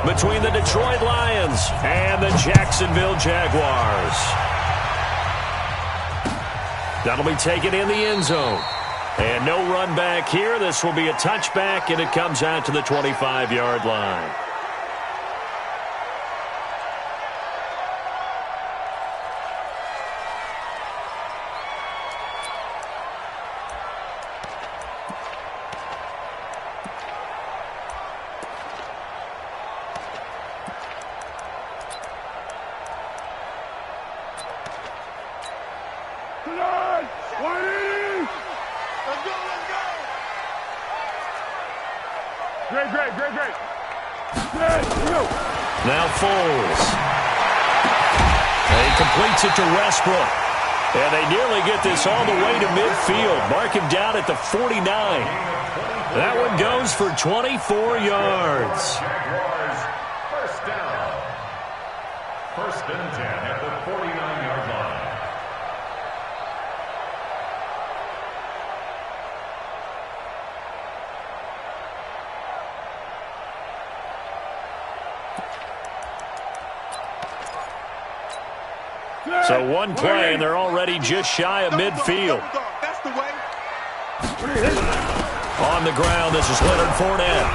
between the Detroit Lions and the Jacksonville Jaguars. That'll be taken in the end zone. And no run back here. This will be a touchback, and it comes out to the 25-yard line. Now Foles. He completes it to Westbrook. And they nearly get this all the way to midfield. Mark him down at the 49. That one goes for 24 yards. First down. First and 10 at the 49-yard line. So one play, and they're already just shy of midfield. That's the way. On the ground, this is Leonard Fournette.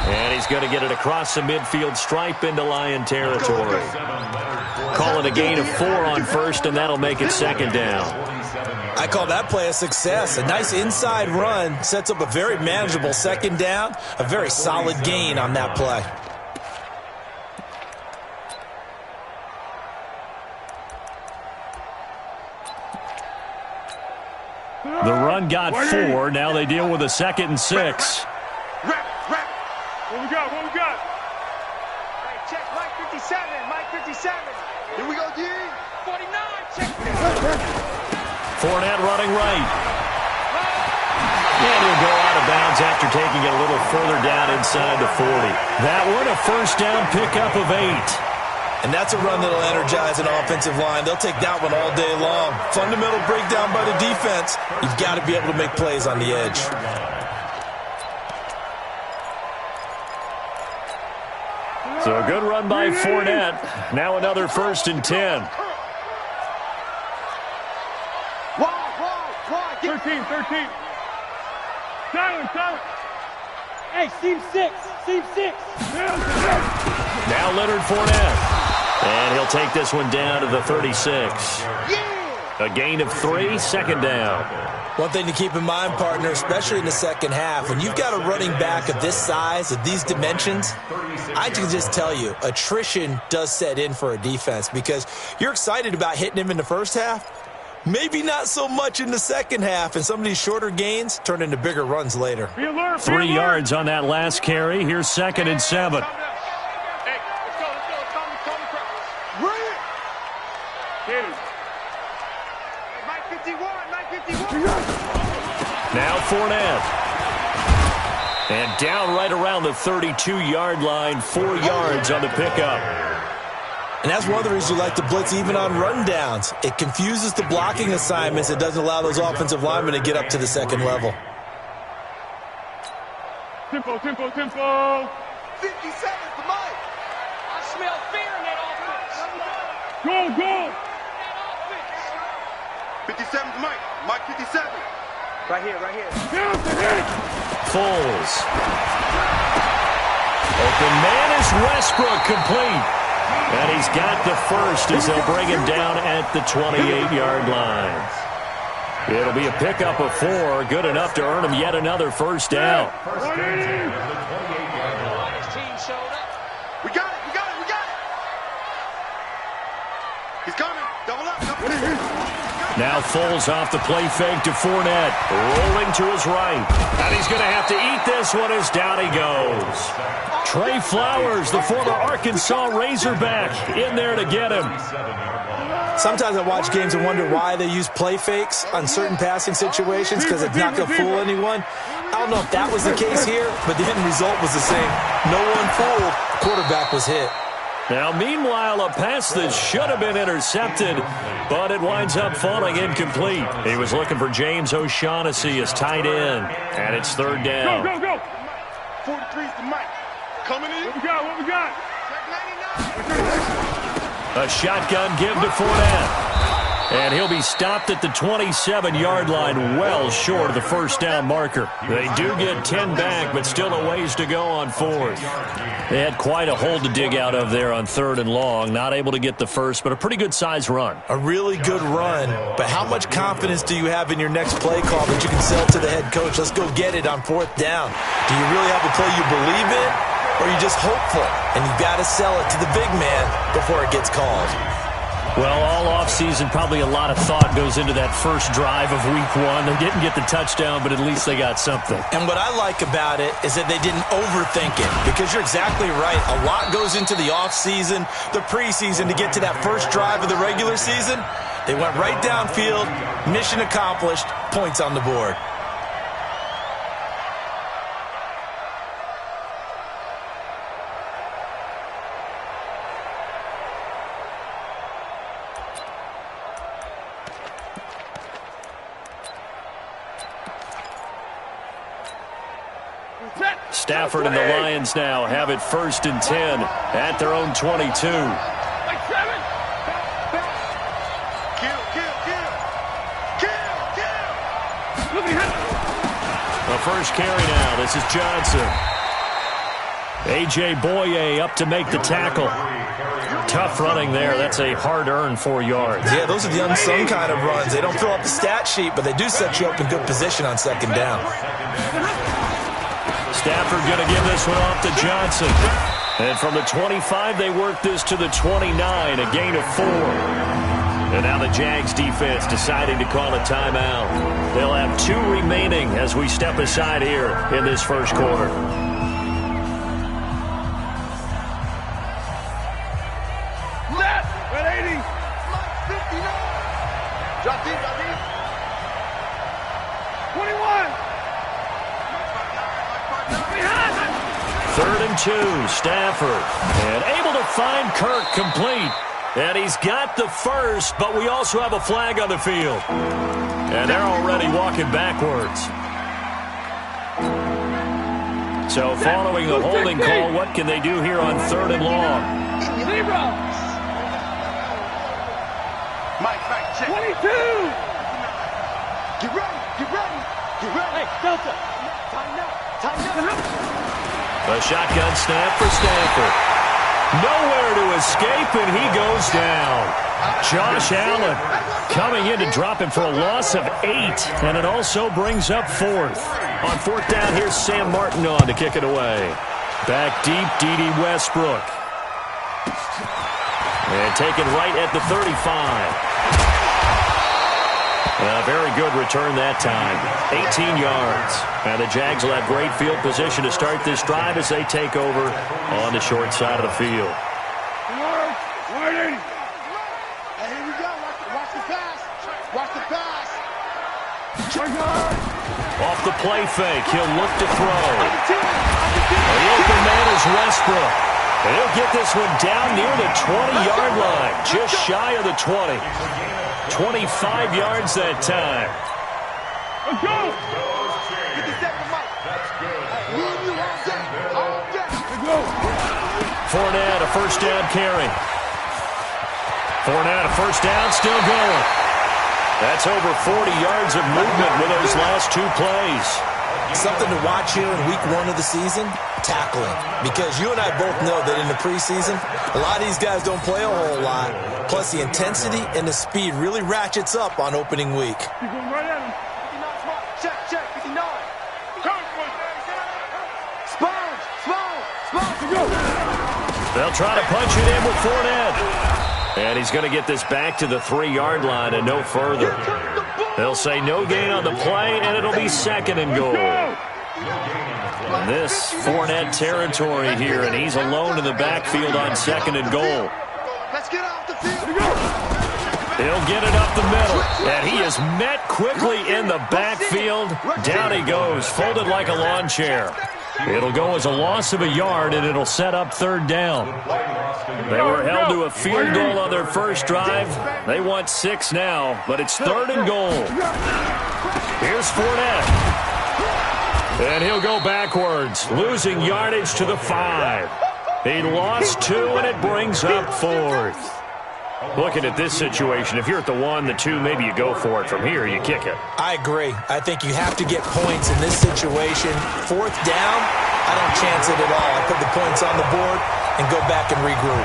And he's going to get it across the midfield stripe into Lion territory. Call it a gain of 4 on first, and that'll make it second down. I call that play a success. A nice inside run sets up a very manageable second down. A very solid gain on that play. The run got 4. Now they deal with a 2nd and 6. Rep. What we got? Hey, check Mike 57. Here we go, D. 49, check. Fournette running right. And he'll go out of bounds after taking it a little further down inside the 40. That one a first down pickup of 8. And that's a run that'll energize an offensive line. They'll take that one all day long. Fundamental breakdown by the defense. You've got to be able to make plays on the edge. So a good run by Fournette. Now another first and 10. Why? 13. Silent. Hey, seam 6. Now Leonard Fournette. And he'll take this one down to the 36. A gain of 3, second down. One thing to keep in mind, partner, especially in the second half, when you've got a running back of this size, of these dimensions, I can just tell you, attrition does set in for a defense because you're excited about hitting him in the first half. Maybe not so much in the second half, and some of these shorter gains turn into bigger runs later. 3 yards on that last carry. Here's 2nd and 7. Now Fournette. And down right around the 32-yard line, 4 yards on the pickup. And that's one of the reasons we like to blitz even on rundowns. It confuses the blocking assignments. It doesn't allow those offensive linemen to get up to the second level. Tempo. 57 to Mike. I smell fear in that offense. Go. 57 to Mike. Mike 57. Right here. Foles. Open man is Westbrook, complete. And he's got the first as they'll bring him down at the 28-yard line. It'll be a pickup of 4, good enough to earn him yet another first down. First and 10 at the 28-yard line. His team showed up. We got it. He's coming. Double up. Now Foles off the play fake to Fournette. Rolling to his right. And he's going to have to eat this one as down he goes. Trey Flowers, the former Arkansas Razorback, in there to get him. Sometimes I watch games and wonder why they use play fakes on certain passing situations because it's not going to fool anyone. I don't know if that was the case here, but the end result was the same. No one fooled. The quarterback was hit. Now, meanwhile, a pass that should have been intercepted, but it winds up falling incomplete. He was looking for James O'Shaughnessy as tight end, and it's third down. Go. 43's the Mike. Coming in. What we got? A shotgun give to Fournette. And he'll be stopped at the 27-yard line, well short of the first down marker. They do get 10 back, but still a ways to go on fourth. They had quite a hole to dig out of there on 3rd and long. Not able to get the first, but a pretty good size run. A really good run, but how much confidence do you have in your next play call that you can sell to the head coach? Let's go get it on 4th down. Do you really have a play you believe in, or are you just hopeful? And you've got to sell it to the big man before it gets called. Well, all offseason, probably a lot of thought goes into that first drive of week 1. They didn't get the touchdown, but at least they got something. And what I like about it is that they didn't overthink it, because you're exactly right. A lot goes into the offseason, the preseason, to get to that first drive of the regular season. They went right downfield, mission accomplished, points on the board. Stafford and the Lions now have it 1st and 10 at their own 22. The first carry now. This is Johnson. A.J. Boye up to make the tackle. Tough running there. That's a hard-earned 4 yards. Yeah, those are the unsung kind of runs. They don't fill up the stat sheet, but they do set you up in good position on 2nd down. Stafford going to give this one off to Johnson. And from the 25, they work this to the 29, a gain of 4. And now the Jags defense deciding to call a timeout. They'll have 2 remaining as we step aside here in this first quarter. Left, red 80. 59. Drop deep, 21. 3rd and 2, Stafford. And able to find Kirk complete. And he's got the first, but we also have a flag on the field. And they're already walking backwards. So following the holding call, what can they do here on 3rd and long? Mike, check. 22. Get ready, get ready, get ready. Hey, Delta. Tighten up. A shotgun snap for Stafford. Nowhere to escape, and he goes down. Josh Allen coming in to drop him for a loss of 8, and it also brings up 4th. On 4th down, here's Sam Martin on to kick it away. Back deep, D.D. Westbrook. And taken right at the 35. A very good return that time. 18 yards. And the Jags will have great field position to start this drive as they take over on the short side of the field. Hey, here we go. Watch the pass. Watch the pass. Off the play fake, he'll look to throw. The open man is Westbrook. And he'll get this one down near the 20-yard line, just shy of the 20. 25 yards that time. Let's go. 52nd, Mike. That's good. Let's go. Fournette, a first down carry. Fournette, a first down, still going. That's over 40 yards of movement with those last 2 plays. Something to watch here in week 1 of the season, tackling. Because you and I both know that in the preseason, a lot of these guys don't play a whole lot. Plus, the intensity and the speed really ratchets up on opening week. Keep going right at him. 59 smart. Check, 59. Sponge. Go. They'll try to punch it in with Fournette. And he's going to get this back to the 3-yard line and no further. They'll say no gain on the play, and it'll be 2nd and goal. This Fournette territory here, and he's alone in the backfield on 2nd and goal. Let's get off the field. He'll get it up the middle, and he is met quickly in the backfield. Down he goes, folded like a lawn chair. It'll go as a loss of a yard, and it'll set up 3rd down. They were held to a field goal on their first drive. They want 6 now, but it's 3rd and goal. Here's Fournette. And he'll go backwards, losing yardage to the 5. He lost 2, and it brings up 4th. Looking at this situation, if you're at the 1, the 2, maybe you go for it. From here, you kick it. I agree. I think you have to get points in this situation. 4th down, I don't chance it at all. I put the points on the board and go back and regroup.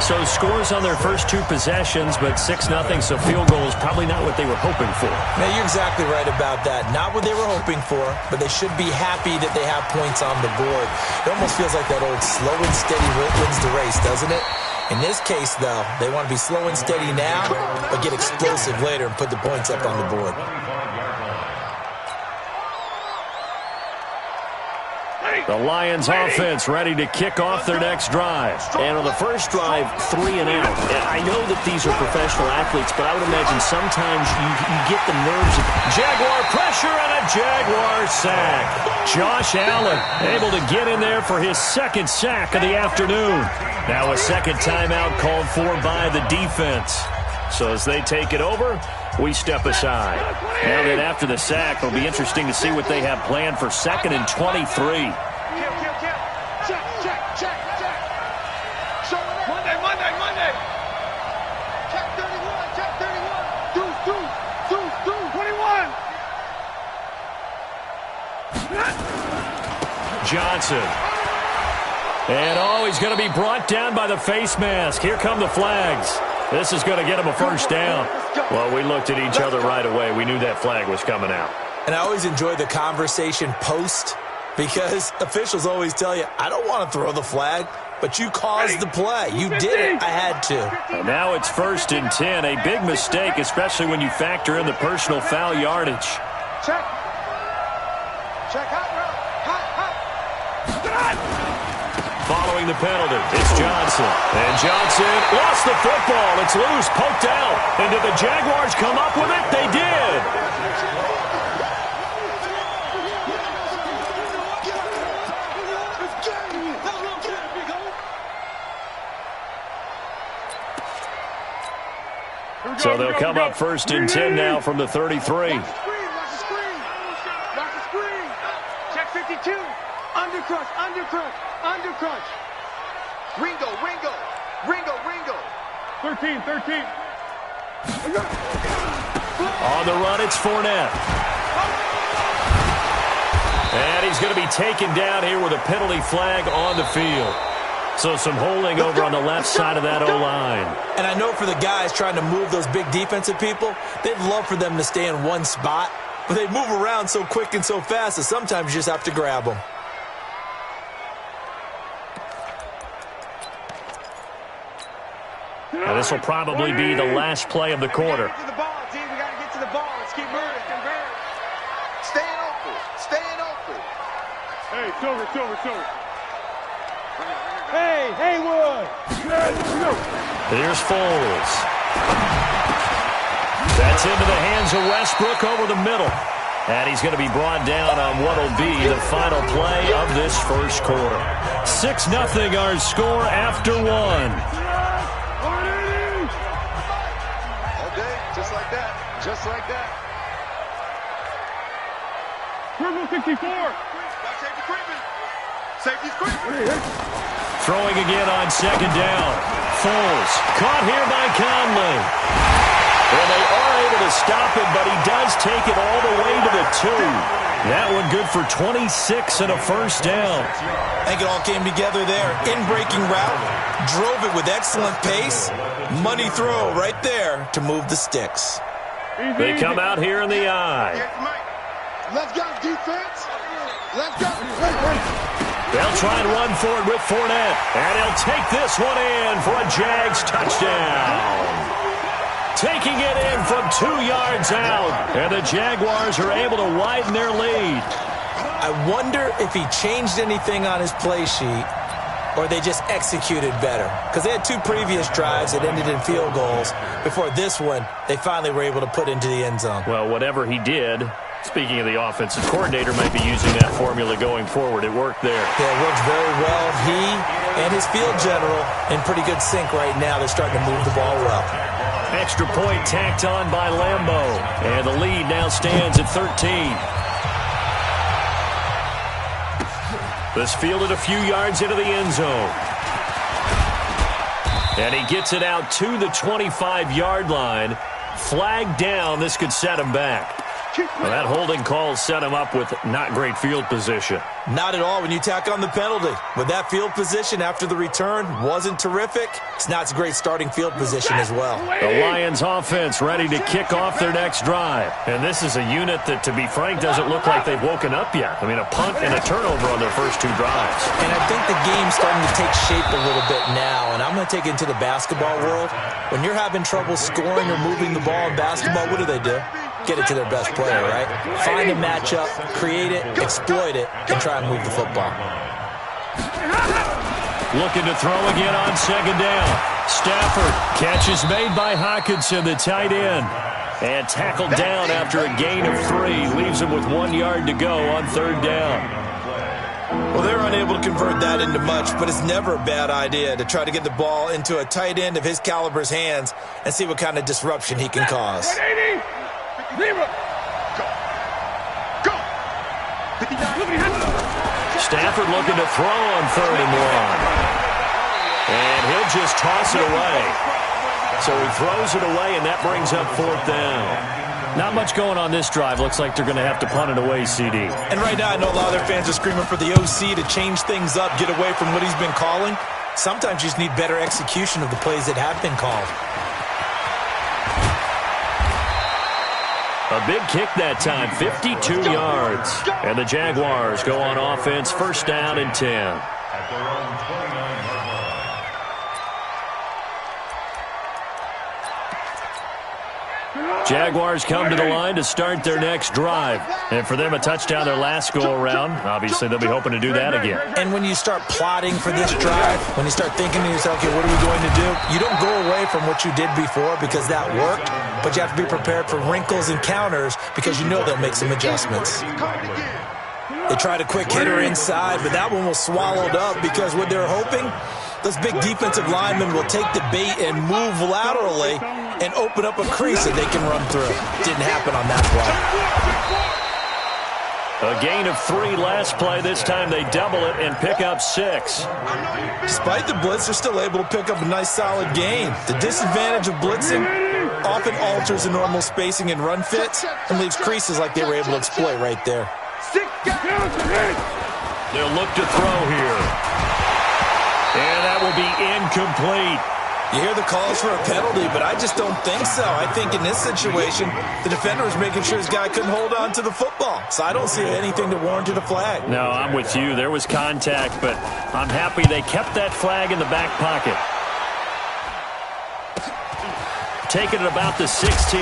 So scores on their first 2 possessions, but 6-0, so field goal is probably not what they were hoping for. Now, you're exactly right about that. Not what they were hoping for, but they should be happy that they have points on the board. It almost feels like that old slow and steady wins the race, doesn't it? In this case, though, they want to be slow and steady now, but get explosive later and put the points up on the board. The Lions offense ready to kick off their next drive. And on the first drive, 3 and out. And I know that these are professional athletes, but I would imagine sometimes you get the nerves of Jaguar pressure and a Jaguar sack. Josh Allen able to get in there for his 2nd sack of the afternoon. Now a 2nd timeout called for by the defense. So as they take it over, we step aside. Now that after the sack, it'll be interesting to see what they have planned for 2nd and 23. Monday. Check 31. Do. 21. Johnson. And he's going to be brought down by the face mask. Here come the flags. This is going to get him a first down. Well, we looked at each other right away. We knew that flag was coming out. And I always enjoy the conversation post because officials always tell you, I don't want to throw the flag, but you caused the play. You did it. I had to. And now it's 1st and 10. A big mistake, especially when you factor in the personal foul yardage. Check. Following the penalty, it's Johnson. And Johnson lost the football. It's loose, poked out. And did the Jaguars come up with it? They did. So they'll come up 1st and 10 now from the 33. Watch the screen. Check 52. Undercrush. Ringo. 13. On the run, it's Fournette. And he's going to be taken down here with a penalty flag on the field. So some holding over on the left side of that O-line. And I know for the guys trying to move those big defensive people, they'd love for them to stay in one spot, but they move around so quick and so fast that sometimes you just have to grab them. Now this will probably be the last play of the quarter. We got to get to the ball. Let's keep moving. Staying open. Hey, Silver. Hey, Haywood. Here's Foles. That's into the hands of Westbrook over the middle. And he's going to be brought down on what will be the final play of this first quarter. 6-0 our score after 1. Just like that. Purple 64. Safety's creeping. Throwing again on 2nd down. Foles caught here by Conley. And they are able to stop him, but he does take it all the way to the 2. That one good for 26 and a first down. I think it all came together there. In-breaking route, drove it with excellent pace. Money throw right there to move the sticks. They come out here in the eye. Let's go, defense. Let's go. They'll try and run for it with Fournette. And he'll take this one in for a Jags touchdown. Taking it in from 2 yards out. And the Jaguars are able to widen their lead. I wonder if he changed anything on his play sheet or they just executed better. Because they had 2 previous drives that ended in field goals. Before this one, they finally were able to put into the end zone. Well, whatever he did, speaking of the offensive coordinator, might be using that formula going forward. It worked there. Yeah, it worked very well. He and his field general in pretty good sync right now. They're starting to move the ball well. Extra point tacked on by Lambeau. And the lead now stands at 13. This fielded a few yards into the end zone. And he gets it out to the 25-yard line. Flag down. This could set him back. Well, that holding call set him up with not great field position. Not at all when you tack on the penalty. With that field position after the return wasn't terrific. It's not a great starting field position as well. The Lions offense ready to kick off their next drive. And this is a unit that, to be frank, doesn't look like they've woken up yet. I mean, a punt and a turnover on their first 2 drives. And I think the game's starting to take shape a little bit now. And I'm going to take it into the basketball world. When you're having trouble scoring or moving the ball in basketball, what do? Get it to their best player, right? Find a matchup, create it, exploit it, and try and move the football. Looking to throw again on second down. Stafford, catch is made by Hockenson, the tight end. And tackled down after a gain of 3. Leaves him with 1 yard to go on third down. Well, they're unable to convert that into much, but it's never a bad idea to try to get the ball into a tight end of his caliber's hands and see what kind of disruption he can cause. Stafford looking to throw on 3rd and 1. And he'll just toss it away. So he throws it away, and that brings up 4th down. Not much going on this drive. Looks like they're going to have to punt it away, CD. And right now I know a lot of their fans are screaming for the OC to change things up, get away from what he's been calling. Sometimes you just need better execution of the plays that have been called. A big kick that time, 52 yards. And the Jaguars go on offense, 1st down and 10. At their own 29-yard line. Jaguars come to the line to start their next drive. And for them, a touchdown their last go-around. Obviously, they'll be hoping to do that again. And when you start plotting for this drive, when you start thinking to yourself, okay, what are we going to do? You don't go away from what you did before because that worked, but you have to be prepared for wrinkles and counters because you know they'll make some adjustments. They tried a quick hitter inside, but that one was swallowed up because what they're hoping, those big defensive linemen will take the bait and move laterally and open up a crease that they can run through. Didn't happen on that play. A gain of 3 last play. This time they double it and pick up 6. Despite the blitz, they're still able to pick up a nice solid gain. The disadvantage of blitzing often alters the normal spacing and run fits and leaves creases like they were able to exploit right there. They'll look to throw here. And that will be incomplete. You hear the calls for a penalty, but I just don't think so. I think in this situation, the defender was making sure his guy couldn't hold on to the football. So I don't see anything that warranted a flag. No, I'm with you. There was contact, but I'm happy they kept that flag in the back pocket. Taking it about the 16.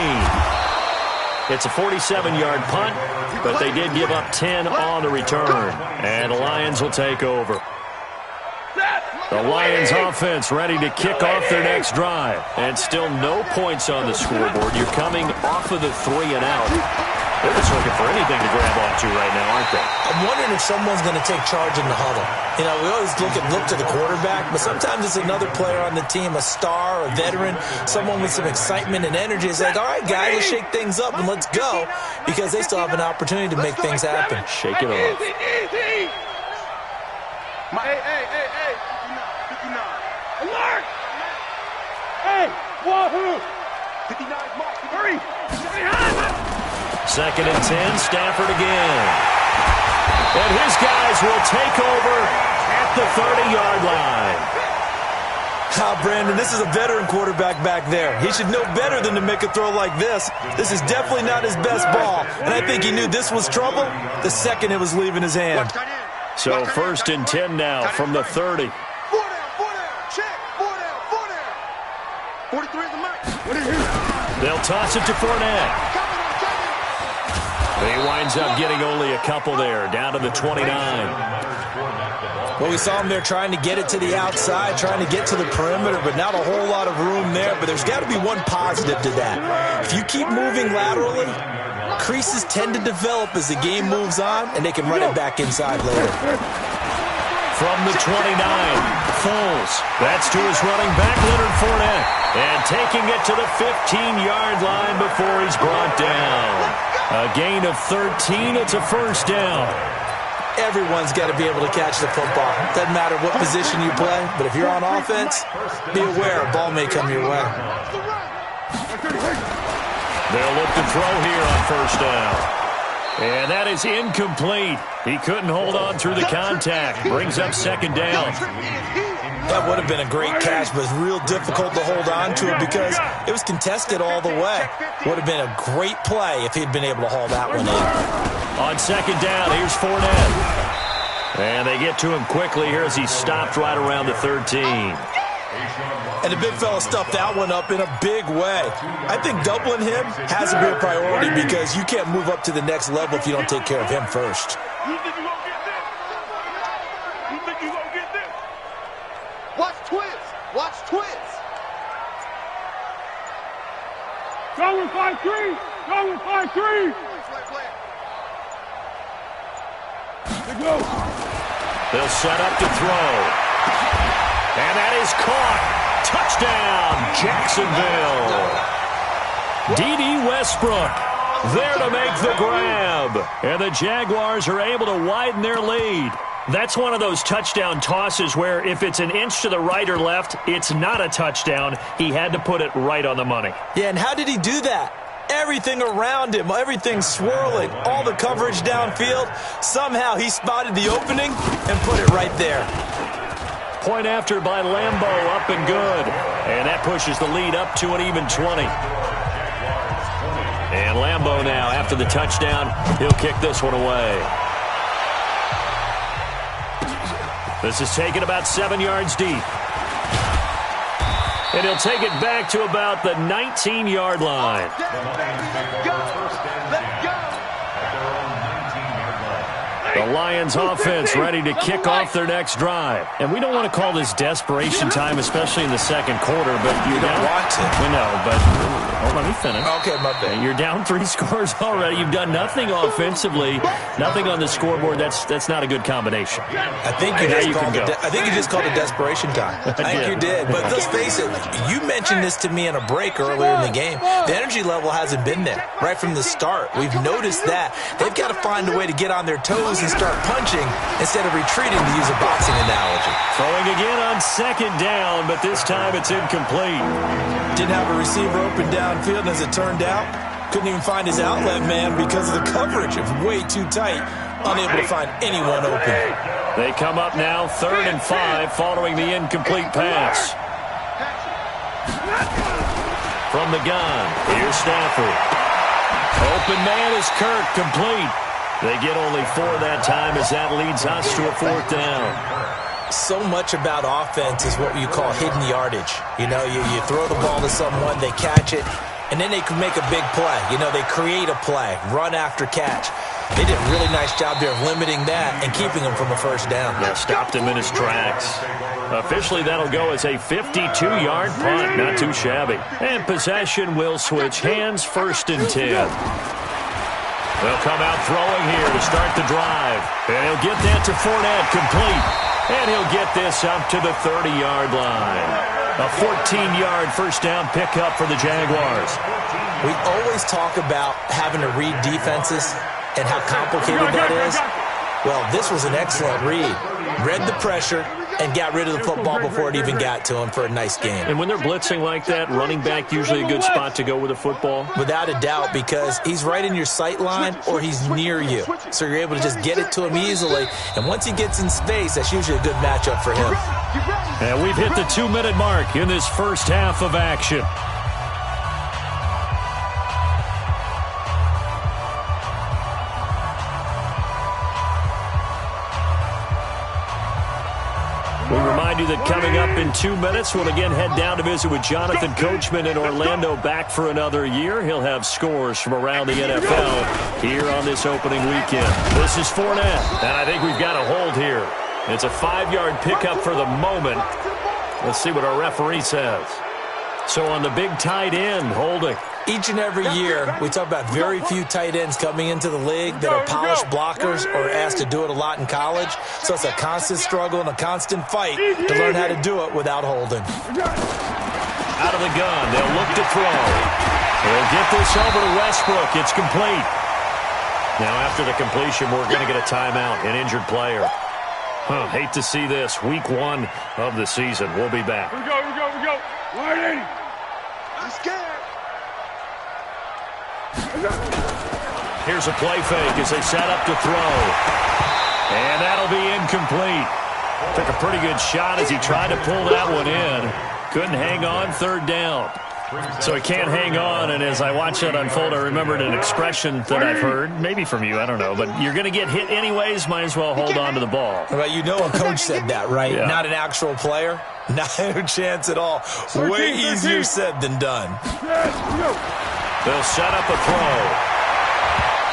It's a 47-yard punt, but they did give up 10 on the return. And the Lions will take over. The Lions offense ready to kick off their next drive. And still no points on the scoreboard. You're coming off of the 3 and out. They're just looking for anything to grab onto right now, aren't they? I'm wondering if someone's going to take charge in the huddle. You know, we always look to the quarterback, but sometimes it's another player on the team, a star, a veteran, someone with some excitement and energy. It's like, all right, guys, let's shake things up and let's go, because they still have an opportunity to make things happen. Shake it off. Hey. 59. Alert! Hey, wahoo! 59, Mark, hurry! 2nd and 10, Stafford again. And his guys will take over at the 30-yard line. Brandon, this is a veteran quarterback back there. He should know better than to make a throw like this. This is definitely not his best ball, and I think he knew this was trouble the second it was leaving his hand. So 1st and 10 now from the 30. 43 is the max. They'll toss it to Fournette. He winds up getting only a couple there, down to the 29. Well, we saw him there trying to get it to the outside, trying to get to the perimeter, but not a whole lot of room there. But there's got to be one positive to that. If you keep moving laterally, creases tend to develop as the game moves on, and they can run it back inside later. From the 29, Foles. That's to his running back, Leonard Fournette. And taking it to the 15-yard line before he's brought down. A gain of 13. It's a 1st down. everyone's got to be able to catch the football. Doesn't matter what position you play, but if you're on offense, be aware a ball may come your way. They'll look to throw here on first down. And that is incomplete. He couldn't hold on through the contact. Brings up second down. That would have been a great catch, but it's real difficult to hold on to it because it was contested all the way. Would have been a great play if he'd been able to haul that one in. On second down, here's Fournette. And they get to him quickly here as he stopped right around the 13. And the big fella stuffed that one up in a big way. I think doubling him has to be a priority because you can't move up to the next level if you don't take care of him first. You think you gonna get this? You think you gonna get this? Watch twins. Watch twins. Go with 5-3. Go with 5-3. Let's go. They'll set up to throw. And that is caught. Touchdown, Jacksonville. D.D. Westbrook there to make the grab. And the Jaguars are able to widen their lead. That's one of those touchdown tosses where if it's an inch to the right or left, it's not a touchdown. He had to put it right on the money. Yeah, and how did he do that? Everything around him, everything swirling, all the coverage downfield. Somehow he spotted the opening and put it right there. Point after by Lambeau, up and good. And that pushes the lead up to an even 20. And Lambeau now, after the touchdown, he'll kick this one away. This is taken about 7 yards deep. And he'll take it back to about the 19-yard line. The Lions offense ready to kick off their next drive. And we don't want to call this desperation time, especially in the second quarter, but you don't want to. We know, but let me finish. Okay, my bad. You're down 3 scores already. You've done nothing offensively, nothing on the scoreboard. That's not a good combination. I think you just called it desperation time. I think you did. But let's face it, you mentioned this to me in a break earlier in the game. The energy level hasn't been there right from the start. We've noticed that. They've got to find a way to get on their toes and start punching instead of retreating, to use a boxing analogy. Throwing again on second down, but this time it's incomplete. Didn't have a receiver open downfield, and as it turned out, couldn't even find his outlet man because of the coverage. It was way too tight, unable to find anyone open. They come up now 3rd and 5 following the incomplete pass. From the gun, here's Stafford. Open man is Kirk, complete. They get only 4 that time as that leads us to a 4th down. So much about offense is what you call hidden yardage. You know, you throw the ball to someone, they catch it, and then they can make a big play. You know, they create a play, run after catch. They did a really nice job there of limiting that and keeping him from a first down. Yeah, stopped him in his tracks. Officially, that'll go as a 52-yard punt. Not too shabby. And possession will switch hands, 1st and 10. They'll come out throwing here to start the drive. And he'll get that to Fournette, complete. And he'll get this up to the 30-yard line. A 14-yard first down pickup for the Jaguars. We always talk about having to read defenses and how complicated that is. Well, this was an excellent read. Read the pressure and got rid of the football before it even got to him for a nice game. And when they're blitzing like that, running back usually a good spot to go with the football? Without a doubt, because he's right in your sight line or he's near you. So you're able to just get it to him easily. And once he gets in space, that's usually a good matchup for him. And we've hit the 2-minute mark in this first half of action. We remind you that coming up in 2 minutes, we'll again head down to visit with Jonathan Coachman in Orlando, back for another year. He'll have scores from around the NFL here on this opening weekend. This is Fournette, and I think we've got a hold here. It's a 5-yard pickup for the moment. Let's see what our referee says. So on the big tight end, holding. Each and every year, we talk about very few tight ends coming into the league that are polished blockers or asked to do it a lot in college. So it's a constant struggle and a constant fight to learn how to do it without holding. Out of the gun, they'll look to throw. They'll get this over to Westbrook. It's complete. Now, after the completion, we're going to get a timeout, an injured player. Hate to see this. Week 1 of the season. We'll be back. Here we go. Waiting. I'm scared. Here's a play fake as they set up to throw. And that'll be incomplete. Took a pretty good shot as he tried to pull that one in. Couldn't hang on, third down. So he can't hang on, and as I watch that unfold, I remembered an expression that I've heard, maybe from you, I don't know, but you're going to get hit anyways, might as well hold on to the ball. Well, you know a coach said that, right? Yeah. Not an actual player. Not a chance at all. Way easier said than done. They'll set up a throw.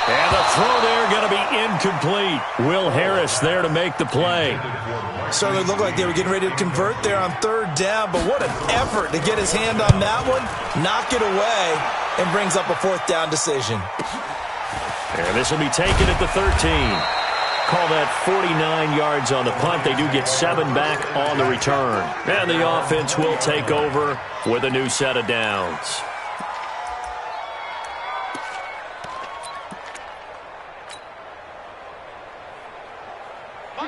And the throw there going to be incomplete. Will Harris there to make the play. Certainly looked like they were getting ready to convert there on third down, but what an effort to get his hand on that one, knock it away, and brings up a fourth down decision. And this will be taken at the 13. Call that 49 yards on the punt. They do get 7 back on the return. And the offense will take over with a new set of downs.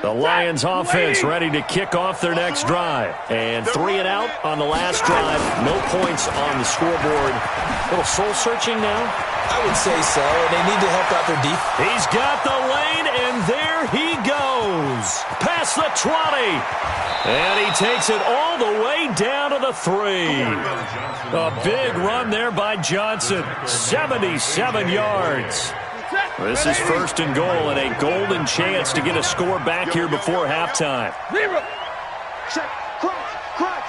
The Lions offense ready to kick off their next drive. And 3 and out on the last drive. No points on the scoreboard. A little soul-searching now? I would say so, and they need to help out their defense. He's got the lane, and there he goes. Past the 20. And he takes it all the way down to the 3. A big run there by Johnson. 77 yards. This is first and goal and a golden chance to get a score back here before halftime. Check, crunch.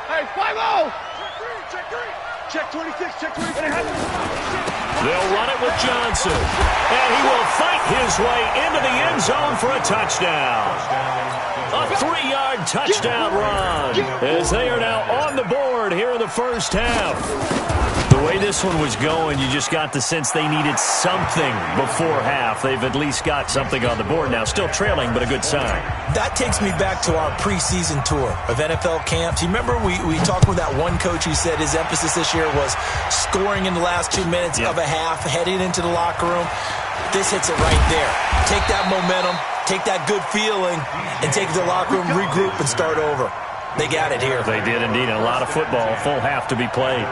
Hey, 5-0. Check 26, check 26. They'll run it with Johnson. And he will fight his way into the end zone for a touchdown. A 3-yard touchdown run as they are now on the board here in the first half. The way this one was going, you just got the sense they needed something before half. They've at least got something on the board now. Still trailing, but a good sign. That takes me back to our preseason tour of NFL camps. You remember we talked with that one coach who said his emphasis this year was scoring in the last 2 minutes of a half, heading into the locker room. This hits it right there. Take that momentum, take that good feeling, and take it to the locker room, regroup, and start over. They got it here. They did indeed. And a lot of football, full half to be played.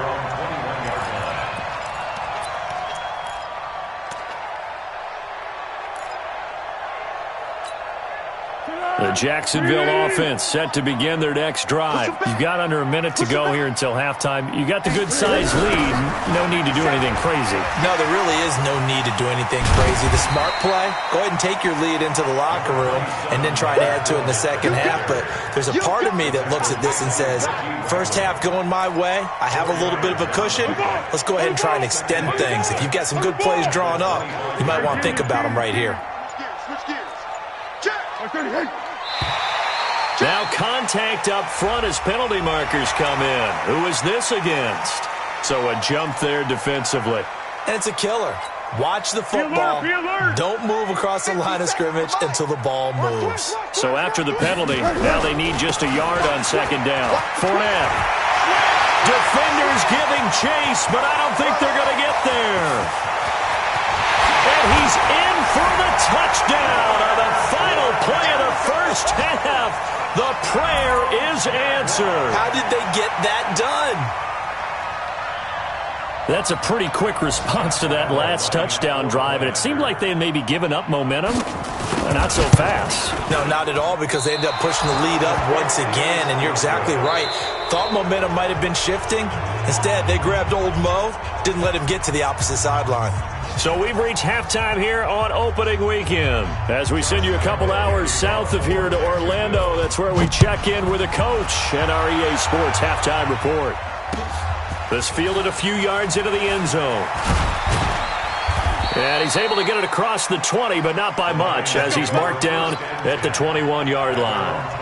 The Jacksonville offense set to begin their next drive. You've got under a minute to go here until halftime. You got the good-sized lead. No need to do anything crazy. No, there really is no need to do anything crazy. The smart play, go ahead and take your lead into the locker room and then try to add to it in the second half. But there's a part of me that looks at this and says, first half going my way, I have a little bit of a cushion. Let's go ahead and try and extend things. If you've got some good plays drawn up, you might want to think about them right here. Switch gears. Check. Now contact up front as penalty markers come in. Who is this against? So a jump there defensively. And it's a killer. Watch the football. Don't move across the line of scrimmage until the ball moves. So after the penalty, now they need just a yard on second down. Fournette. Defenders giving chase, but I don't think they're going to get there. And he's in for the touchdown on the final play of the first half. The prayer is answered. How did they get that done? That's a pretty quick response to that last touchdown drive, and it seemed like they had maybe given up momentum. Not so fast. No, not at all, because they ended up pushing the lead up once again, and you're exactly right. Thought momentum might have been shifting. Instead, they grabbed old Mo, didn't let him get to the opposite sideline. So we've reached halftime here on opening weekend. As we send you a couple hours south of here to Orlando, that's where we check in with a coach and our EA Sports halftime report. This fielded a few yards into the end zone. And he's able to get it across the 20, but not by much, as he's marked down at the 21-yard line.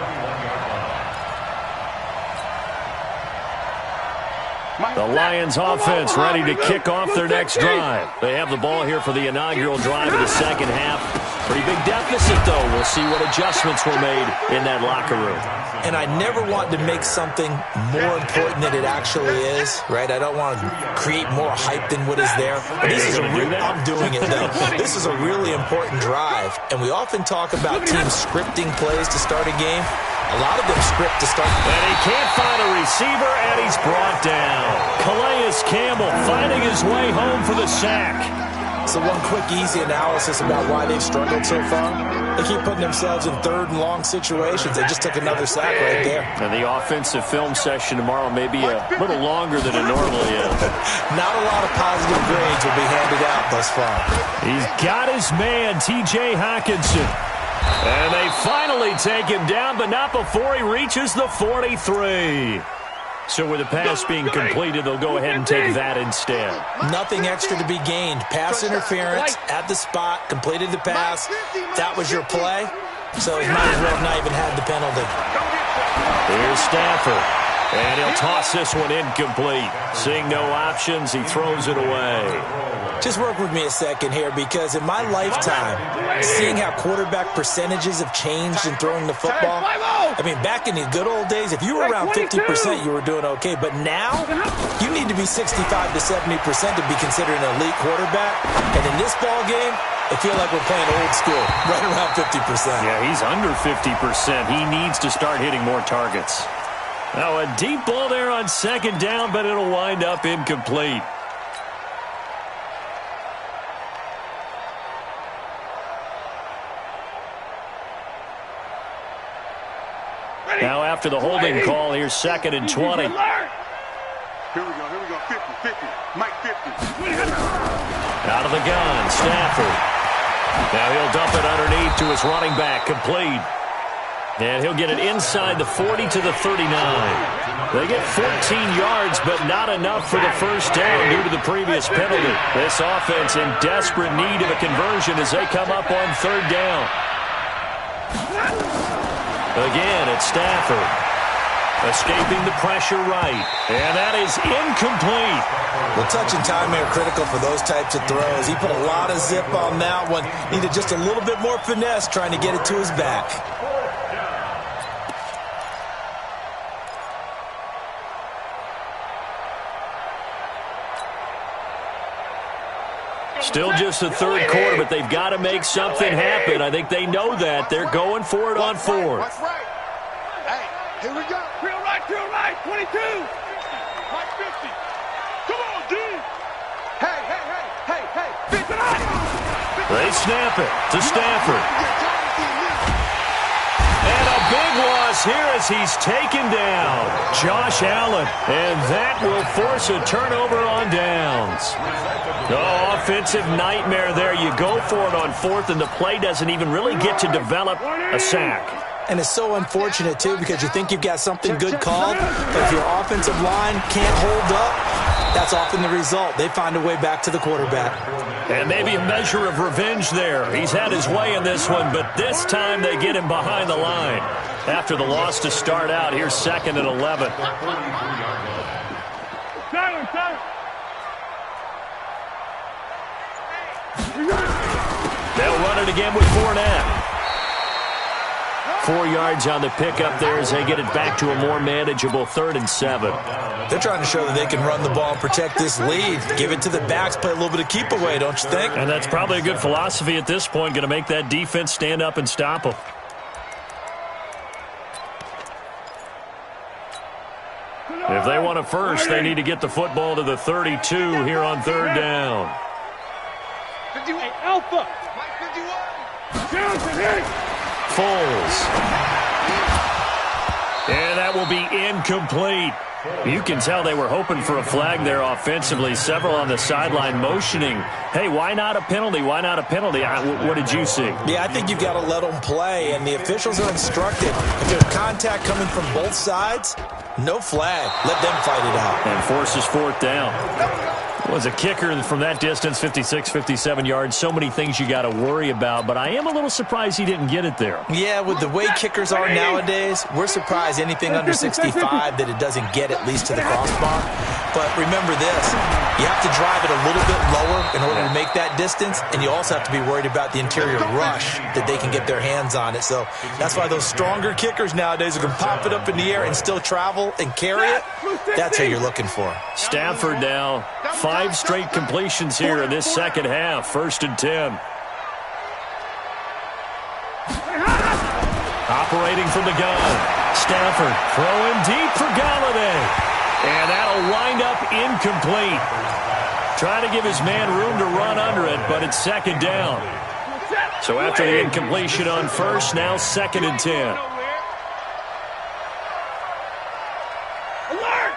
The Lions offense ready to kick off their next drive. They have the ball here for the inaugural drive of the second half. Pretty big deficit, though. We'll see what adjustments were made in that locker room. And I never want to make something more important than it actually is, right? I don't want to create more hype than what is there. But this is I'm doing it, though. This is a really important drive. And we often talk about teams scripting plays to start a game. A lot of them script to start. And he can't find a receiver, and he's brought down. Calais Campbell finding his way home for the sack. So one quick, easy analysis about why they've struggled so far. They keep putting themselves in third and long situations. They just took another sack right there. And the offensive film session tomorrow may be a little longer than it normally is. Not a lot of positive grades will be handed out thus far. He's got his man, T.J. Hockenson. And they finally take him down, but not before he reaches the 43. So with the pass being completed, they'll go ahead and take that instead. Nothing extra to be gained. Pass interference at the spot, completed the pass. That was your play. So he might as well have not even had the penalty. Here's Stafford. And he'll toss this one incomplete. Seeing no options, he throws it away. Just work with me a second here, because in my lifetime, seeing how quarterback percentages have changed in throwing the football, I mean, back in the good old days, if you were around 50%, you were doing okay. But now, you need to be 65 to 70% to be considered an elite quarterback. And in this ball game, I feel like we're playing old school, right around 50%. Yeah, he's under 50%. He needs to start hitting more targets. Now, a deep ball there on second down, but it'll wind up incomplete. Now, after the holding call, here's 2nd and 20. Here we go, 50, Mike 50. Out of the gun, Stafford. Now he'll dump it underneath to his running back, complete. And he'll get it inside the 40 to the 39. They get 14 yards, but not enough for the first down due to the previous penalty. This offense in desperate need of a conversion as they come up on 3rd down. Again, it's Stafford. Escaping the pressure right. And that is incomplete. Well, touch and time are critical for those types of throws. He put a lot of zip on that one. Needed just a little bit more finesse trying to get it to his back. Still just the 3rd quarter, but they've got to make something happen. I think they know that. They're going for it on 4th. That's right. Hey, here we go. Real right, 22. Mike 50. Come on, D. Hey. 59. They snap it to Stafford. And a big loss here as he's taken down. Josh Allen. And that will force a turnover on downs. Oh, offensive nightmare there. You go for it on 4th, and the play doesn't even really get to develop a sack. And it's so unfortunate, too, because you think you've got something good called, but if your offensive line can't hold up, that's often the result. They find a way back to the quarterback. And maybe a measure of revenge there. He's had his way in this one, but this time they get him behind the line. After the loss to start out, here's 2nd and 11. They'll run it again with Fournette. 4 yards on the pickup there as they get it back to a more manageable 3rd and 7. They're trying to show that they can run the ball and protect this lead. Give it to the backs, play a little bit of keep away, don't you think? And that's probably a good philosophy at this point, going to make that defense stand up and stop them. If they want a first, they need to get the football to the 32 here on 3rd down. 58 Alpha. Mike 51. Johnson, hit. Foles. And that will be incomplete. You can tell they were hoping for a flag there offensively. Several on the sideline motioning, hey, why not a penalty? Why not a penalty? What did you see? Yeah, I think you've got to let them play, and the officials are instructed. If there's contact coming from both sides, no flag. Let them fight it out. And forces 4th down. Was a kicker from that distance, 56, 57 yards. So many things you got to worry about, but I am a little surprised he didn't get it there. Yeah, with the way kickers are nowadays, we're surprised anything under 65 that it doesn't get at least to the crossbar. But remember this, you have to drive it a little bit lower in order to make that distance, and you also have to be worried about the interior rush that they can get their hands on it. So that's why those stronger kickers nowadays who can pop it up in the air and still travel and carry it, that's what you're looking for. Stafford now, 5 straight completions here in this second half. 1st and 10. Operating from the gun. Stafford throwing deep for Galladay. And that'll wind up incomplete. Trying to give his man room to run under it, but it's 2nd down. So after the incompletion on 1st, now 2nd and 10. Alert!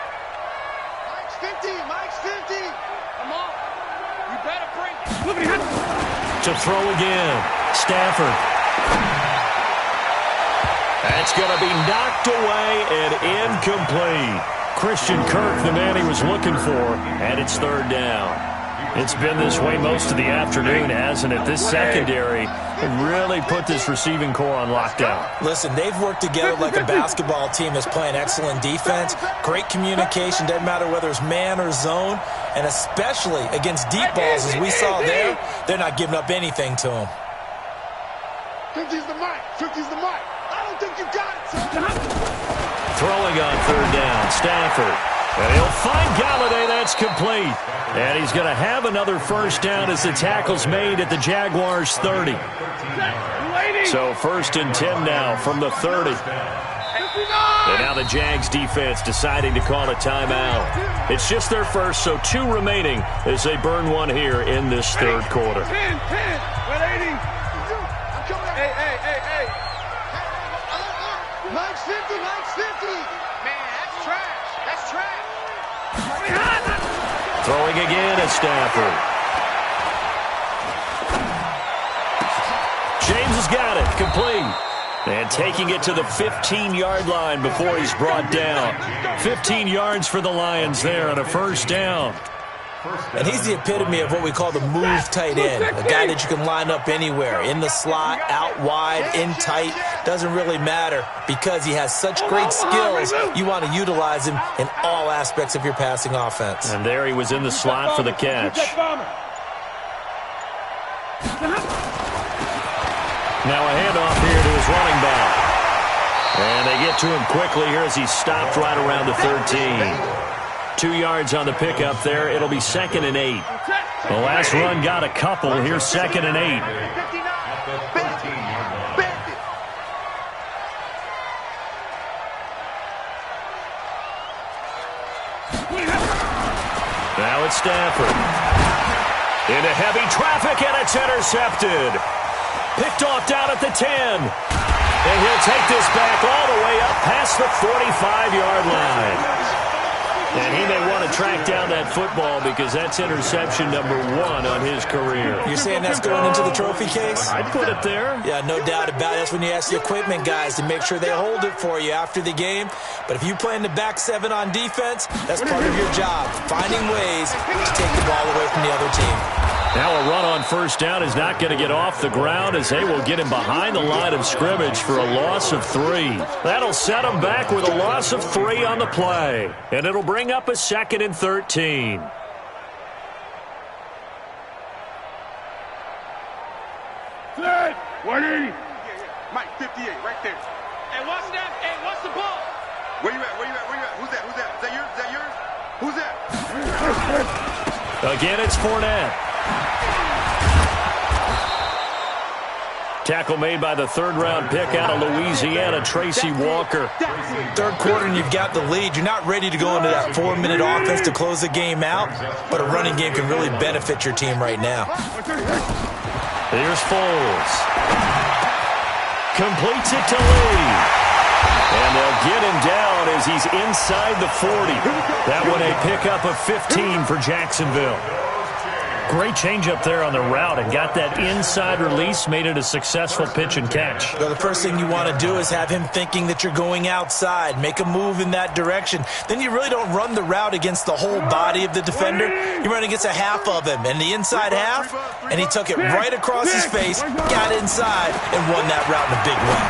Mike's 50, Mike's 50. Come on. You better bring it. To throw again. Stafford. That's going to be knocked away and incomplete. Christian Kirk, the man he was looking for, and it's 3rd down. It's been this way most of the afternoon, hasn't it? This secondary really put this receiving core on lockdown. Listen, they've worked together like a basketball team that's playing excellent defense. Great communication, doesn't matter whether it's man or zone, and especially against deep balls, as we saw there, they're not giving up anything to them. 50's the mic, 50's the mic. I don't think you got it, son. Throwing on 3rd down, Stafford. And he'll find Galladay. That's complete. And he's going to have another 1st down as the tackle's made at the Jaguars' 30. So 1st and 10 now from the 30. And now the Jags defense deciding to call a timeout. It's just their first, so 2 remaining as they burn one here in this 3rd quarter. 10, 10, 180. Hey. Mike's 50, Mike's 50. Man, that's trash. That's trash. Throwing again at Stafford. James has got it, complete. And taking it to the 15-yard line before he's brought down. 15 yards for the Lions there on a 1st down. And he's the epitome of what we call the move tight end, a guy that you can line up anywhere, in the slot, out wide, in tight, doesn't really matter because he has such great skills. You want to utilize him in all aspects of your passing offense. And there he was in the slot for the catch. Now a handoff here to his running back. And they get to him quickly here as he's stopped right around the 13. 2 yards on the pickup there. It'll be 2nd and 8. The last run got a couple. Here's 2nd and 8. Now it's Stafford. Into heavy traffic, and it's intercepted. Picked off down at the 10. And he'll take this back all the way up past the 45-yard line. And he may want to track down that football because that's interception number 1 on his career. You're saying that's going into the trophy case? I'd put it there. Yeah, no doubt about it. That's when you ask the equipment guys to make sure they hold it for you after the game. But if you play in the back 7 on defense, that's part of your job, finding ways to take the ball away from the other team. Now a run on 1st down is not going to get off the ground as they will get him behind the line of scrimmage for a loss of 3. That'll set him back with a loss of 3 on the play. And it'll bring up a 2nd and 13. Good. 180. Mike, 58, right there. Hey, what's that? Hey, what's the ball? Where you at? Who's that? Is that yours? Who's that? Again, it's Fournette. Tackle made by the 3rd-round pick out of Louisiana, Tracy Walker. 3rd quarter and you've got the lead. You're not ready to go into that 4-minute offense to close the game out, but a running game can really benefit your team right now. Here's Foles. Completes it to Lee. And they'll get him down as he's inside the 40. That one a pickup of 15 for Jacksonville. Great changeup there on the route and got that inside release, made it a successful pitch and catch. Well, the first thing you want to do is have him thinking that you're going outside, make a move in that direction. Then you really don't run the route against the whole body of the defender. You run against a half of him, and the inside half, and he took it right across his face, got inside, and won that route in a big way.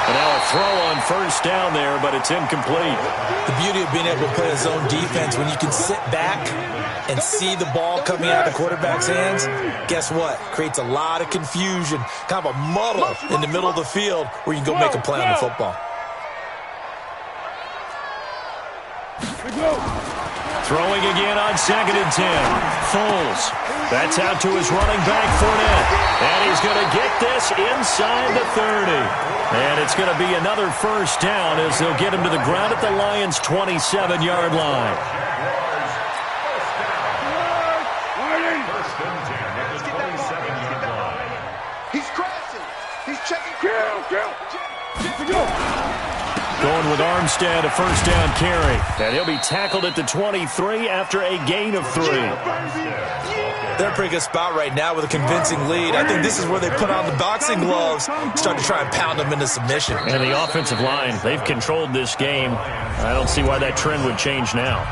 And now a throw on first down there, but it's incomplete. The beauty of being able to play a zone defense, when you can sit back and see the ball coming out of the quarterback's hands, guess what? Creates a lot of confusion, kind of a muddle in the middle of the field where you can go make a play on the football. Throwing again on 2nd and 10. Foles. That's out to his running back, Fournette. And he's going to get this inside the 30. And it's going to be another first down as they'll get him to the ground at the Lions' 27-yard line. First and 10 at the 27-yard line. He's crashing. He's checking. Going with Armstead, a first down carry. And he'll be tackled at the 23 after a gain of 3. They're in a pretty good spot right now with a convincing lead. I think this is where they put on the boxing gloves, start to try and pound them into submission. And the offensive line, they've controlled this game. I don't see why that trend would change now.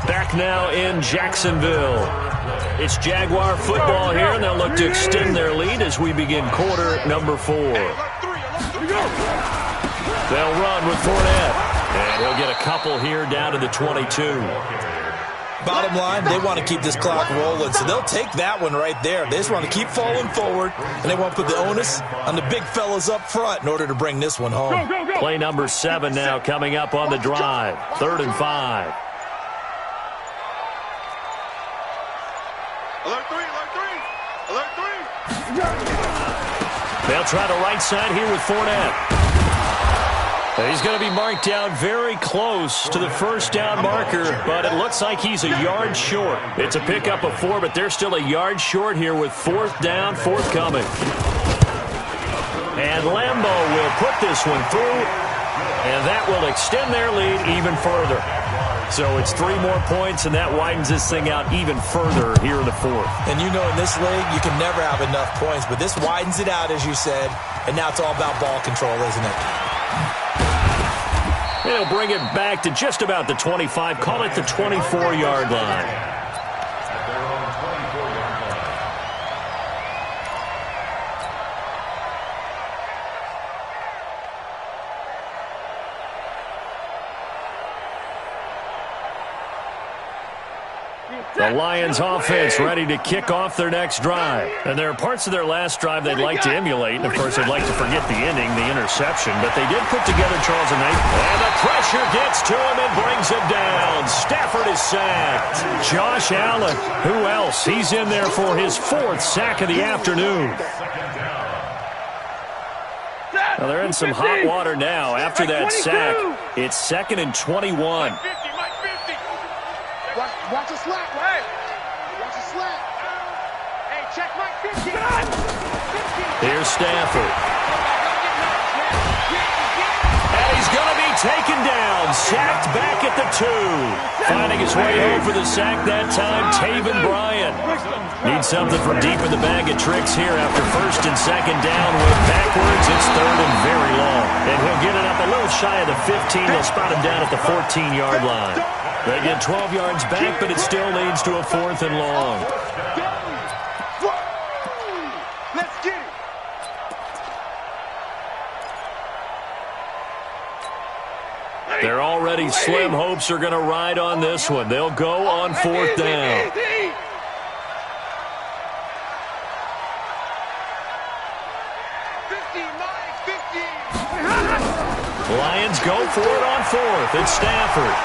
Back now in Jacksonville. It's Jaguar football here, and they'll look to extend their lead as we begin quarter number 4. They'll run with Fournette, and he'll get a couple here down to the 22. Bottom line, they want to keep this clock rolling, so they'll take that one right there. They just want to keep falling forward, and they want to put the onus on the big fellas up front in order to bring this one home. Play number 7 now coming up on the drive. 3rd and 5. Alert 3, alert 3, alert 3. They'll try the right side here with Fournette. He's going to be marked down very close to the first down marker, but it looks like he's a yard short. It's a pickup of 4, but they're still a yard short here with 4th down, forthcoming. And Lambeau will put this one through, and that will extend their lead even further. So it's 3 more points, and that widens this thing out even further here in the 4th. And you know in this league, you can never have enough points, but this widens it out, as you said, and now it's all about ball control, isn't it? He'll bring it back to just about the 25, call it the 24-yard line. The Lions offense ready to kick off their next drive. And there are parts of their last drive they'd like to emulate. And, of course, they'd like to forget the ending, the interception. But they did put together Charles and Nate. And the pressure gets to him and brings him down. Stafford is sacked. Josh Allen, who else? He's in there for his 4th sack of the afternoon. Well, they're in some hot water now. After that sack, it's 2nd and 21. Watch the slant, right? Watch the slant. Hey, check Mike 15. Here's Stafford. And he's going to be taken down. Sacked back at the 2. Finding his way home for the sack that time, Taven Bryan. Needs something from deep in the bag of tricks here after 1st and 2nd down. With backwards, it's 3rd and very long. And he'll get it up a little shy of the 15. They'll spot him down at the 14-yard line. They get 12 yards back, but it still leads to a 4th and long. Let's get it. Their already slim hopes are going to ride on this one. They'll go on 4th down. Lions go for it on 4th. It's Stafford.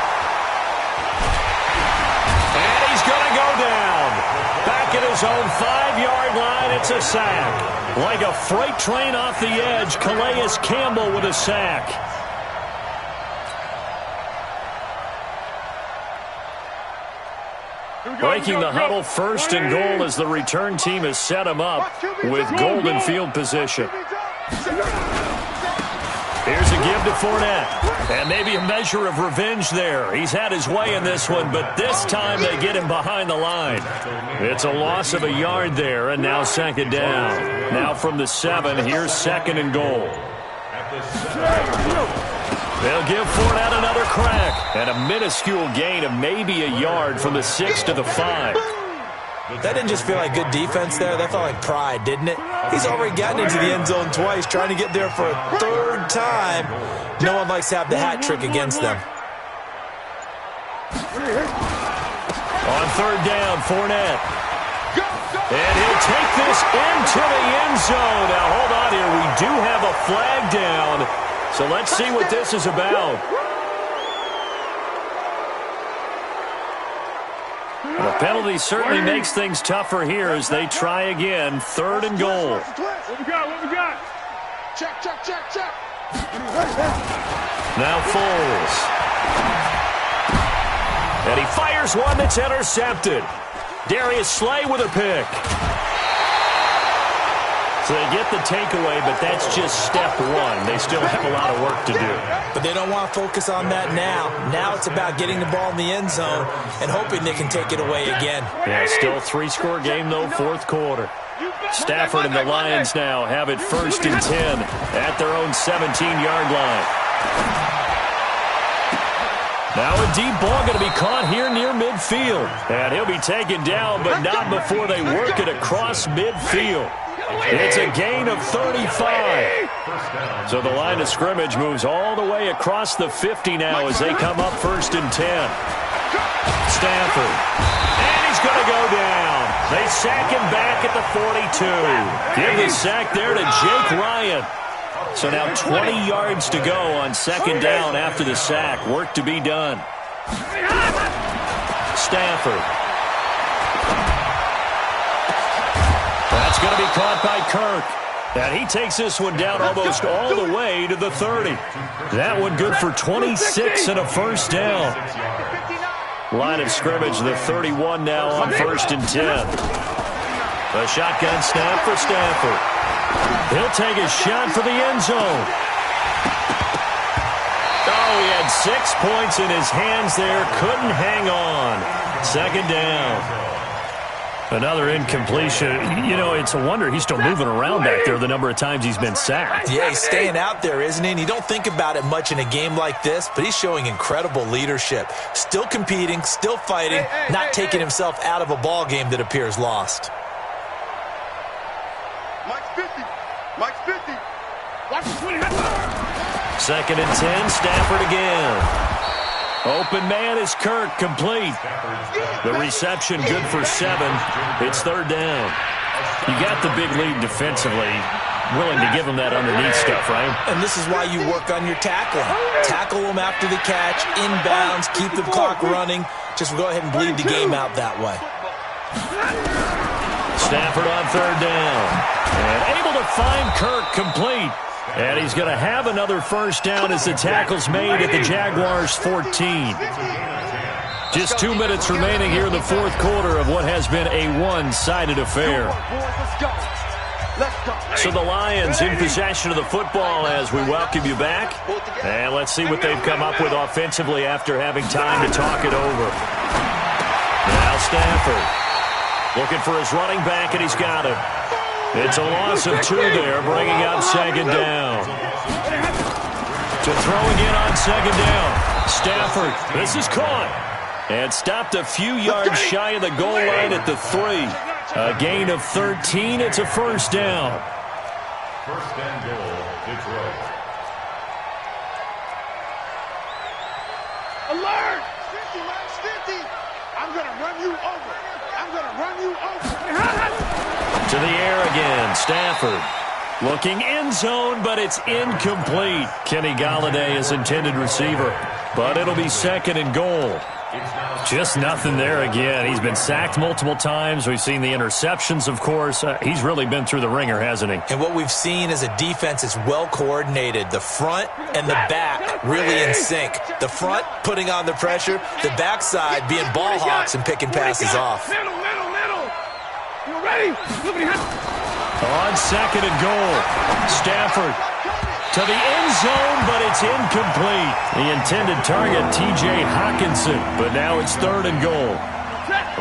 And he's going to go down. Back at his own 5-yard line, it's a sack. Like a freight train off the edge, Calais Campbell with a sack. Breaking the huddle, 1st and goal as the return team has set him up with golden field position. Here's a give to Fournette. And maybe a measure of revenge there. He's had his way in this one, but this time they get him behind the line. It's a loss of a yard there, and now second down. Now from the 7, here's second and goal. They'll give Fournette another crack. And a minuscule gain of maybe a yard from the 6 to the 5. That didn't just feel like good defense there. That felt like pride, didn't it? He's already gotten into the end zone twice, trying to get there for a third time. No one likes to have the hat trick against them. On third down, Fournette. And he'll take this into the end zone. Now, hold on here. We do have a flag down. So let's see what this is about. The penalty certainly makes things tougher here as they try again. Third and goal. What we got? What we got? Check, check, check, check. Now Foles. And he fires one that's intercepted. Darius Slay with a pick. So they get the takeaway, but that's just step one. They still have a lot of work to do. But they don't want to focus on that now. Now it's about getting the ball in the end zone and hoping they can take it away again. Yeah, still 3-score game, though, fourth quarter. Stafford and the Lions now have it 1st and 10 at their own 17-yard line. Now a deep ball going to be caught here near midfield. And he'll be taken down, but not before they work it across midfield. It's a gain of 35. So the line of scrimmage moves all the way across the 50 now as they come up 1st and 10. Stafford. And he's going to go down. They sack him back at the 42. Give the sack there to Jake Ryan. So now 20 yards to go on second down after the sack. Work to be done. Stafford. That's going to be caught by Kirk. And he takes this one down almost all the way to the 30. That one good for 26 and a first down. Line of scrimmage, the 31 now on 1st and 10. A shotgun snap for Stafford. He'll take a shot for the end zone. Oh, he had 6 points in his hands there. Couldn't hang on. Second down. Another incompletion. You know, it's a wonder he's still moving around back there the number of times he's been sacked. Yeah, he's staying out there, isn't he? And you don't think about it much in a game like this, but he's showing incredible leadership. Still competing, still fighting, not taking himself out of a ball game that appears lost. Mike's 50. Mike's 50. Watch the 20. 2nd and 10, Stafford again. Open man is Kirk, complete. The reception good for 7. It's third down. You got the big lead defensively. Willing to give him that underneath stuff, right? And this is why you work on your tackling. Tackle them after the catch, inbounds, keep the clock running. Just go ahead and bleed the game out that way. Stafford on third down. And able to find Kirk, complete. And he's going to have another first down as the tackle's made at the Jaguars' 14. Just 2 minutes remaining here in the fourth quarter of what has been a one-sided affair. So the Lions in possession of the football as we welcome you back. And let's see what they've come up with offensively after having time to talk it over. Now Stafford looking for his running back, and he's got him. It's a loss of 2 there, bringing up second down. To throw again on second down. Stafford, this is caught. And stopped a few yards shy of the goal line at the 3. A gain of 13. It's a first down. 1st and goal, Detroit. Alert! 50, Mike's 50. I'm going to run you over. I'm going to run you over. To the air again, Stafford. Looking end zone, but it's incomplete. Kenny Golladay is intended receiver, but it'll be 2nd and goal. Just nothing there again. He's been sacked multiple times. We've seen the interceptions, of course. He's really been through the ringer, hasn't he? And what we've seen is a defense that's well coordinated. The front and the back really in sync. The front putting on the pressure, the backside being ball hawks and picking passes off. Middle. You ready? On 2nd and goal, Stafford to the end zone, but it's incomplete. The intended target, T.J. Hawkinson, but now it's 3rd and goal.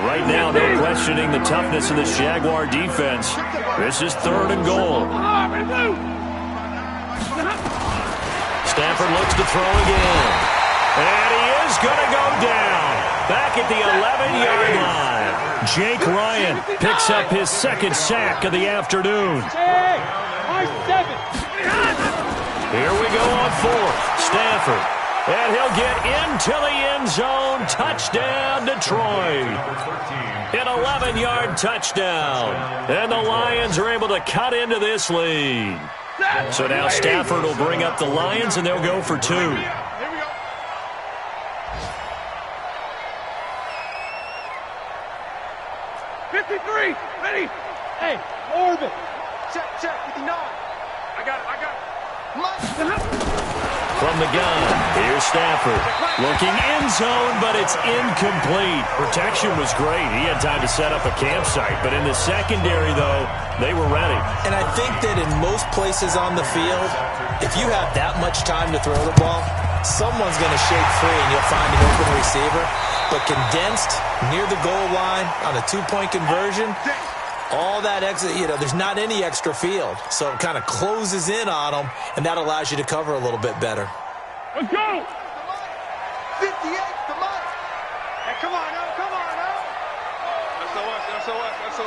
Right now, no questioning the toughness of this Jaguar defense. This is 3rd and goal. Stafford looks to throw again. And he is going to go down. Back at the 11-yard line. Jake Ryan picks up his 2nd sack of the afternoon. Here we go on 4th. Stafford. And he'll get into the end zone. Touchdown, Detroit. An 11-yard touchdown. And the Lions are able to cut into this lead. So now Stafford will bring up the Lions, and they'll go for 2. Here we go. 53. Ready. Hey, orbit. Check. 59. I got it. From the gun, here's Stafford. Looking end zone, but it's incomplete. Protection was great. He had time to set up a campsite. But in the secondary, though, they were ready. And I think that in most places on the field, if you have that much time to throw the ball, someone's going to shake free and you'll find an open receiver. But condensed, near the goal line, on a 2-point conversion, all that extra, there's not any extra field. So it kind of closes in on them, and that allows you to cover a little bit better. Let's go. 58, come on. Hey, come on now. SOS.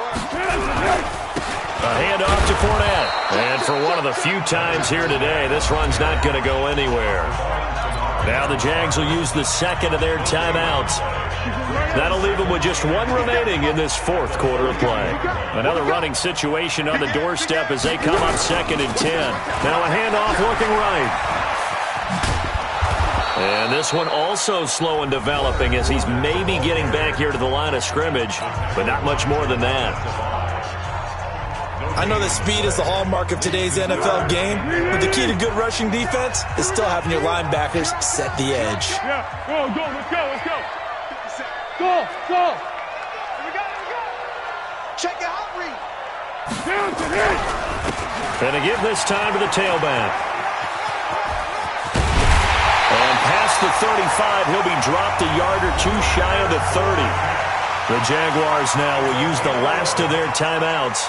A handoff to Fournette. And for one of the few times here today, this run's not going to go anywhere. Now the Jags will use the 2nd of their timeouts. That'll leave them with just 1 remaining in this 4th quarter of play. Another running situation on the doorstep as they come up 2nd and 10. Now a handoff looking right. And this one also slow in developing as he's maybe getting back here to the line of scrimmage, but not much more than that. I know that speed is the hallmark of today's NFL game, but the key to good rushing defense is still having your linebackers set the edge. Yeah, go, let's go. Go. Here we go. Check out, read. Down to hit. And to give this time to the tailback. And past the 35, he'll be dropped a yard or 2 shy of the 30. The Jaguars now will use the last of their timeouts.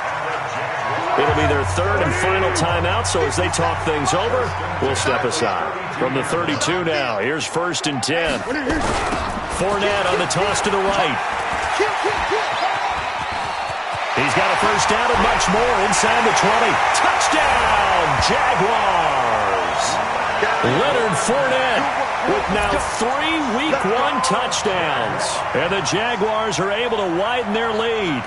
It'll be their 3rd and final timeout, so as they talk things over, we'll step aside. From the 32 now, here's 1st and 10. Fournette on the toss to the right. He's got a 1st down and much more inside the 20. Touchdown, Jaguars! Leonard Fournette with now 3 Week 1 touchdowns. And the Jaguars are able to widen their lead.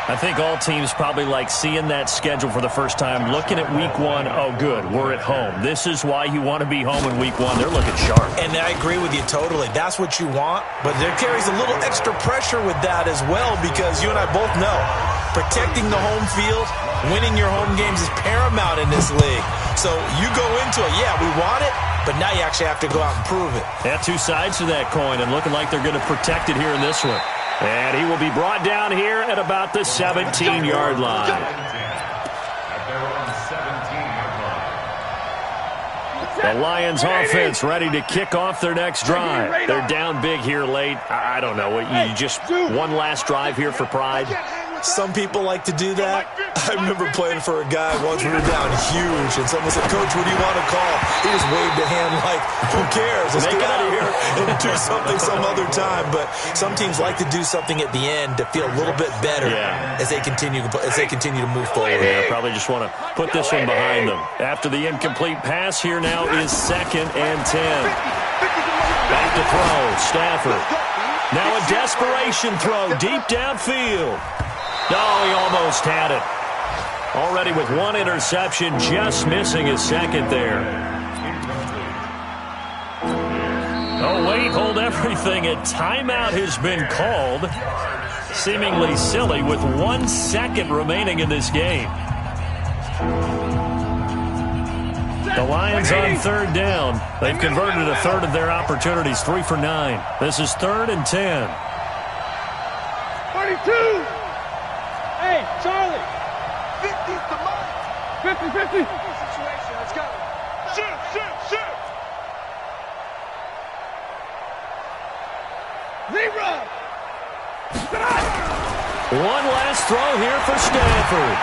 I think all teams probably like seeing that schedule for the first time, looking at Week 1, oh, good, we're at home. This is why you want to be home in Week 1. They're looking sharp. And I agree with you totally. That's what you want, but there carries a little extra pressure with that as well because you and I both know protecting the home field, winning your home games is paramount in this league. So you go into it, yeah, we want it, but now you actually have to go out and prove it. Yeah, 2 sides to that coin, and looking like they're going to protect it here in this one. And he will be brought down here at about the 17-yard line. The Lions offense ready to kick off their next drive. They're down big here late. I don't know. You just one last drive here for pride? Some people like to do that. I remember playing for a guy once we were down huge, and someone said, Coach, what do you want to call? He just waved a hand like, who cares? Let's get out of here and do something some other time. But some teams like to do something at the end to feel a little bit better as they continue to move forward. Yeah, probably just want to put this one behind them. After the incomplete pass, here now is 2nd and 10. Back to throw, Stafford. Now a desperation throw deep downfield. Oh, he almost had it. Already with 1 interception, just missing his 2nd there. Oh, wait, hold everything. A timeout has been called. Seemingly silly with 1 second remaining in this game. The Lions on 3rd down. They've converted a 1/3 of their opportunities, 3 for 9. This is 3rd and 10. 42. Hey, Charlie. 50's the mark. 50. Situation, let's go. One last throw here for Stanford.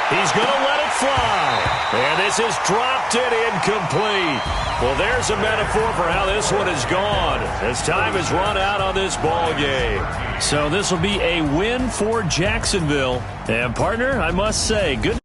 He's going to let it fly. And this is dropped it incomplete. Well, there's a metaphor for how this one is gone, as time has run out on this ball game. So this will be a win for Jacksonville. And, partner, I must say, good.